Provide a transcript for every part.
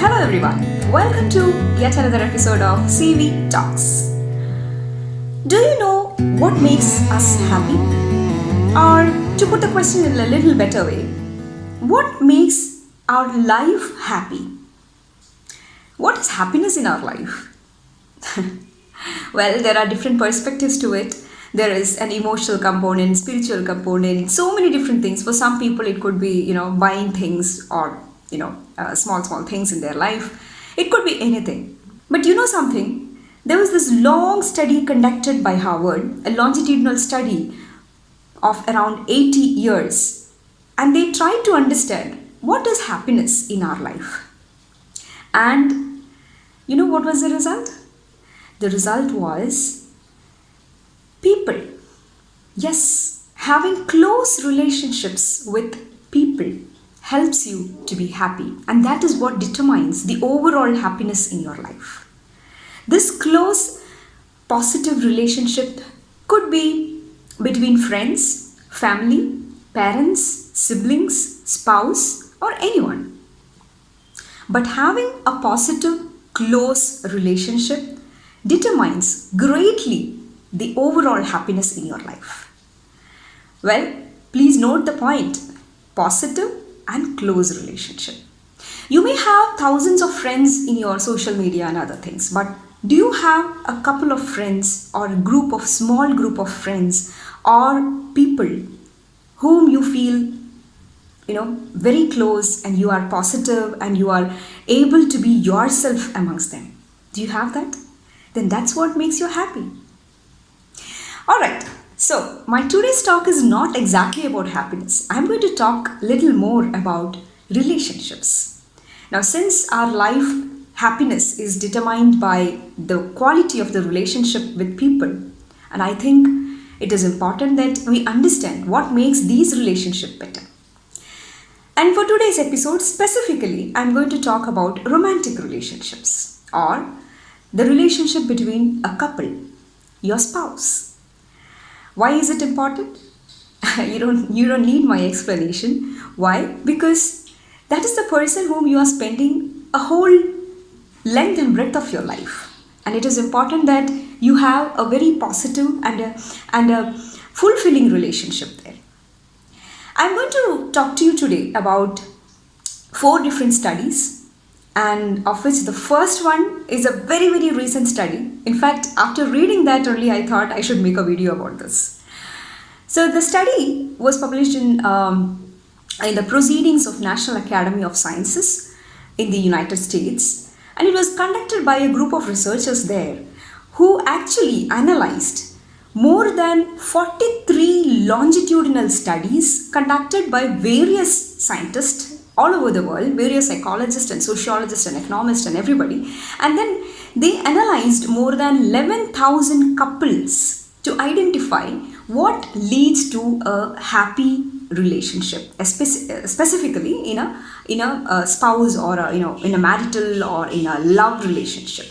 Hello everyone, welcome to yet another episode of CeeVee Talks. Do you know what makes us happy? Or to put the question in a little better way, what makes our life happy? What is happiness in our life? Well, there are different perspectives to it. There is an emotional component, spiritual component, so many different things. For some people, it could be, buying things or, small things in their life. It could be anything. But you know something? There was this long study conducted by Harvard, a longitudinal study of around 80 years. And they tried to understand what is happiness in our life. And you know what was the result? The result was people. Yes, having close relationships with people helps you to be happy, and that is what determines the overall happiness in your life. This close, positive relationship could be between friends, family, parents, siblings, spouse, or anyone. But having a positive, close relationship determines greatly the overall happiness in your life. Well, please note the point: positive and close relationship. You may have thousands of friends in your social media and other things, but do you have a couple of friends or a small group of friends or people whom you feel very close, and you are positive and you are able to be yourself amongst them? Do you have that? Then that's what makes you happy. Alright, so my today's talk is not exactly about happiness. I'm going to talk a little more about relationships. Now, since our life happiness is determined by the quality of the relationship with people, and I think it is important that we understand what makes these relationships better. And for today's episode specifically, I'm going to talk about romantic relationships, or the relationship between a couple, your spouse. Why is it important? You don't need my explanation. Why? Because that is the person whom you are spending a whole length and breadth of your life. And it is important that you have a very positive and a fulfilling relationship there. I'm going to talk to you today about 4 different studies, and of which the first one is a very, very recent study. In fact, after reading that only, I thought I should make a video about this. So the study was published in the Proceedings of National Academy of Sciences in the United States, and it was conducted by a group of researchers there who actually analyzed more than 43 longitudinal studies conducted by various scientists all over the world, various psychologists and sociologists and economists and everybody. And then they analyzed more than 11,000 couples to identify what leads to a happy relationship, specifically in a spouse or in a marital or in a love relationship.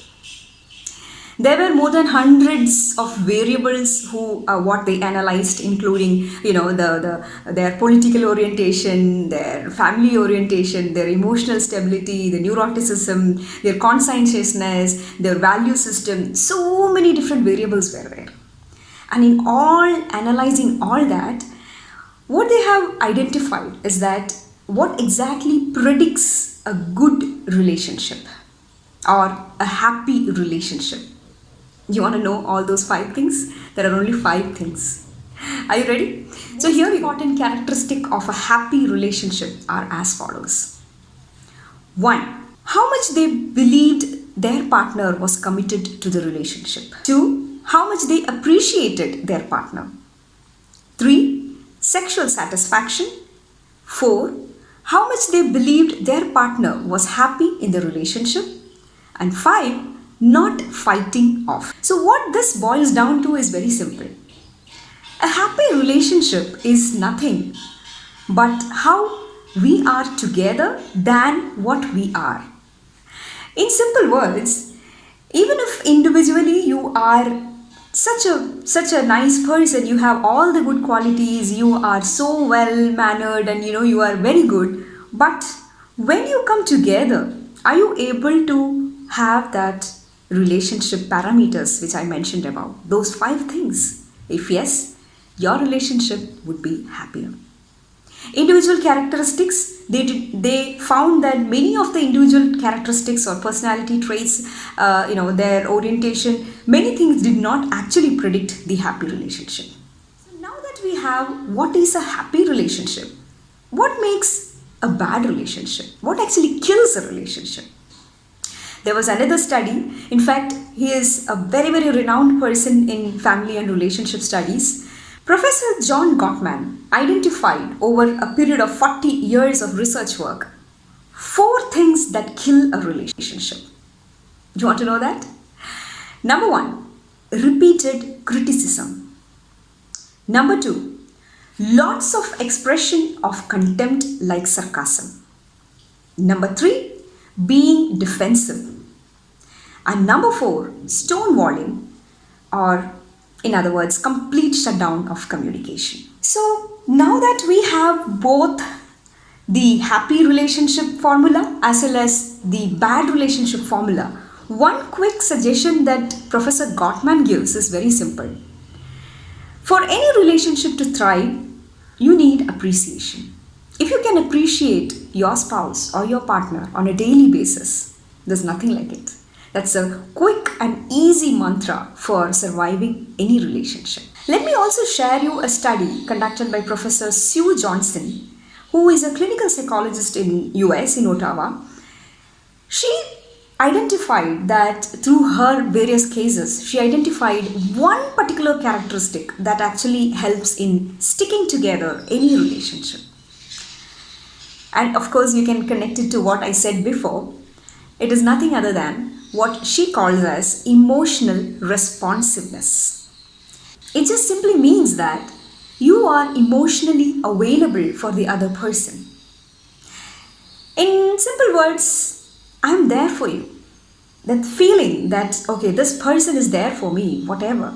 There were more than hundreds of variables what they analyzed, including their political orientation, their family orientation, their emotional stability, their neuroticism, their conscientiousness, their value system. So many different variables were there. And in analyzing all that, what they have identified is that what exactly predicts a good relationship or a happy relationship. You want to know all those 5 things? There are only 5 things. Are you ready? So here, important characteristic of a happy relationship are as follows. 1. How much they believed their partner was committed to the relationship. 2. How much they appreciated their partner. 3. Sexual satisfaction. 4. How much they believed their partner was happy in the relationship. And 5. Not fighting off. So what this boils down to is very simple. A happy relationship is nothing but how we are together than what we are. In simple words, even if individually you are such a nice person, you have all the good qualities, you are so well mannered and you are very good, but when you come together Are you able to have that relationship parameters which I mentioned about? Those 5 things. If yes, your relationship would be happier. Individual characteristics, they found that many of the individual characteristics or personality traits, their orientation, many things did not actually predict the happy relationship. So now that we have what is a happy relationship, what makes a bad relationship? What actually kills a relationship? There was another study. In fact, he is a very, very renowned person in family and relationship studies. Professor John Gottman identified over a period of 40 years of research work 4 things that kill a relationship. Do you want to know that? Number 1, repeated criticism. Number 2, lots of expression of contempt like sarcasm. Number 3, being defensive. And number 4, stonewalling, or in other words, complete shutdown of communication. So now that we have both the happy relationship formula as well as the bad relationship formula, one quick suggestion that Professor Gottman gives is very simple. For any relationship to thrive, you need appreciation. If you can appreciate your spouse or your partner on a daily basis, there's nothing like it. That's a quick and easy mantra for surviving any relationship. Let me also share you a study conducted by Prof.Sue Johnson, who is a clinical psychologist in US, in Ottawa. She identified that through her various cases, she identified one particular characteristic that actually helps in sticking together any relationship. And of course, you can connect it to what I said before. It is nothing other than what she calls as emotional responsiveness. It just simply means that you are emotionally available for the other person. In simple words, I'm there for you. That feeling that, okay, this person is there for me, whatever,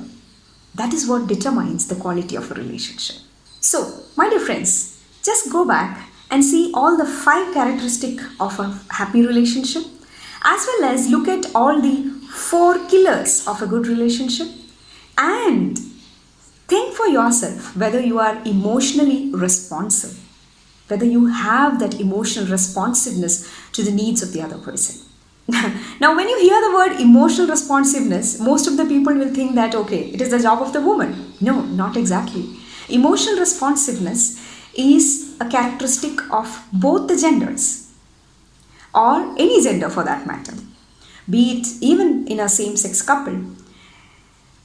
that is what determines the quality of a relationship. So, my dear friends, just go back and see all the 5 characteristics of a happy relationship, as well as look at all the 4 killers of a good relationship, and think for yourself whether you are emotionally responsive, whether you have that emotional responsiveness to the needs of the other person. Now, when you hear the word emotional responsiveness, most of the people will think that, okay, it is the job of the woman. No, not exactly. Emotional responsiveness is a characteristic of both the genders, or any gender for that matter, be it even in a same-sex couple.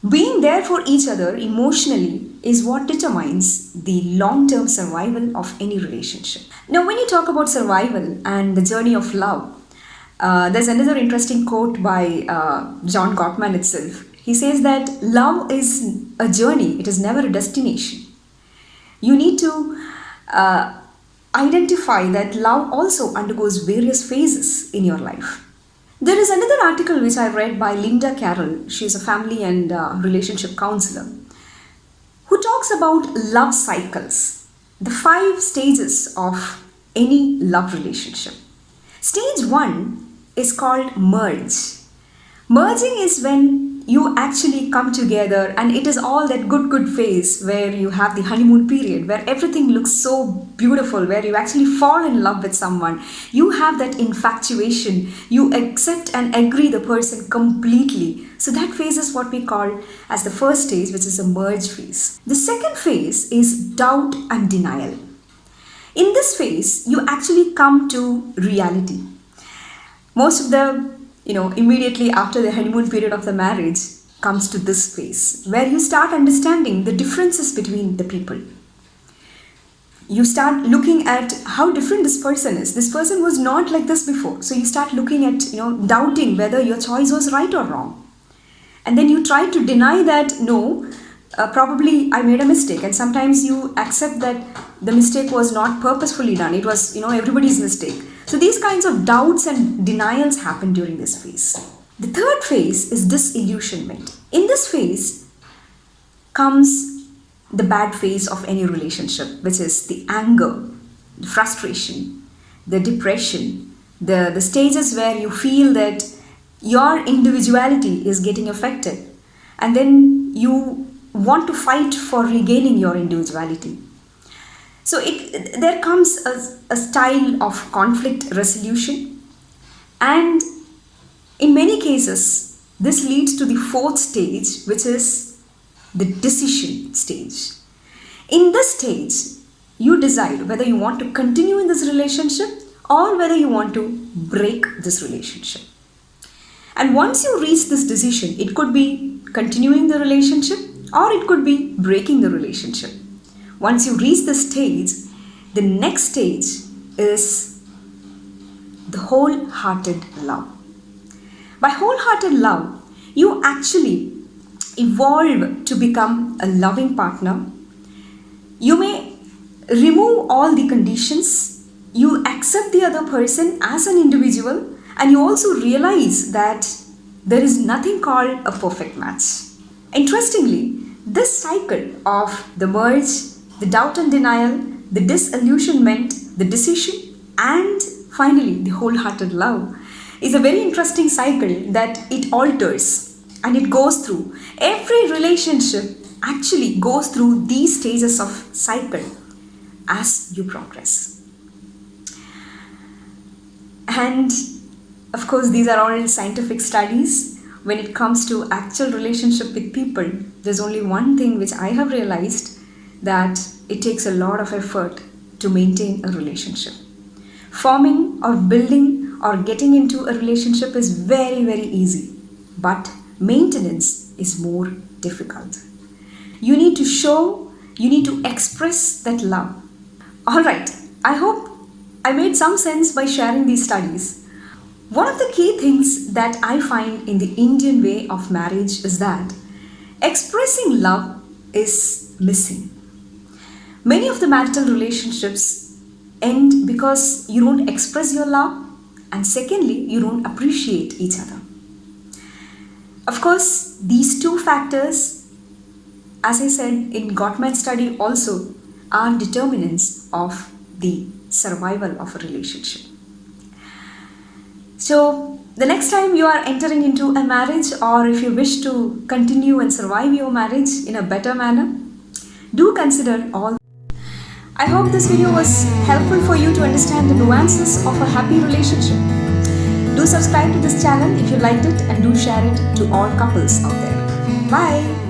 Being there for each other emotionally is what determines the long-term survival of any relationship. Now, when you talk about survival and the journey of love, there's another interesting quote by John Gottman itself. He says that love is a journey, it is never a destination. You need to identify that love also undergoes various phases in your life. There is another article which I read by Linda Carroll. She is a family and relationship counselor, who talks about love cycles, the 5 stages of any love relationship. Stage 1 is called merge. Merging is when you actually come together, and it is all that good phase where you have the honeymoon period, where everything looks so beautiful, where you actually fall in love with someone. You have that infatuation. You accept and agree the person completely. So that phase is what we call as the first stage, which is a merge phase. The second phase is doubt and denial. In this phase, you actually come to reality. Most of the immediately after the honeymoon period of the marriage comes to this phase where you start understanding the differences between the people. You start looking at how different this person is. This person was not like this before. So you start looking at, doubting whether your choice was right or wrong. And then you try to deny that, no, probably I made a mistake. And sometimes you accept that the mistake was not purposefully done. It was, everybody's mistake. So these kinds of doubts and denials happen during this phase. The third phase is disillusionment. In this phase comes the bad phase of any relationship, which is the anger, the frustration, the depression, the stages where you feel that your individuality is getting affected, and then you want to fight for regaining your individuality. So there comes a style of conflict resolution, and in many cases, this leads to the fourth stage, which is the decision stage. In this stage, you decide whether you want to continue in this relationship or whether you want to break this relationship. And once you reach this decision, it could be continuing the relationship or it could be breaking the relationship. Once you reach this stage, the next stage is the wholehearted love. By wholehearted love, you actually evolve to become a loving partner. You may remove all the conditions, you accept the other person as an individual, and you also realize that there is nothing called a perfect match. Interestingly, this cycle of the merge, the doubt and denial, the disillusionment, the decision, and finally the wholehearted love is a very interesting cycle that it alters and it goes through. Every relationship actually goes through these stages of cycle as you progress. And of course, these are all scientific studies. When it comes to actual relationship with people, there's only one thing which I have realized, that it takes a lot of effort to maintain a relationship. Forming or building or getting into a relationship is very, very easy, but maintenance is more difficult. You need to show, you need to express that love. Alright, I hope I made some sense by sharing these studies. One of the key things that I find in the Indian way of marriage is that expressing love is missing. Many of the marital relationships end because you don't express your love, and secondly, you don't appreciate each other. Of course, these two factors, as I said in Gottman study also, are determinants of the survival of a relationship. So, the next time you are entering into a marriage, or if you wish to continue and survive your marriage in a better manner, do consider all. I hope this video was helpful for you to understand the nuances of a happy relationship. Do subscribe to this channel if you liked it, and do share it to all couples out there. Bye!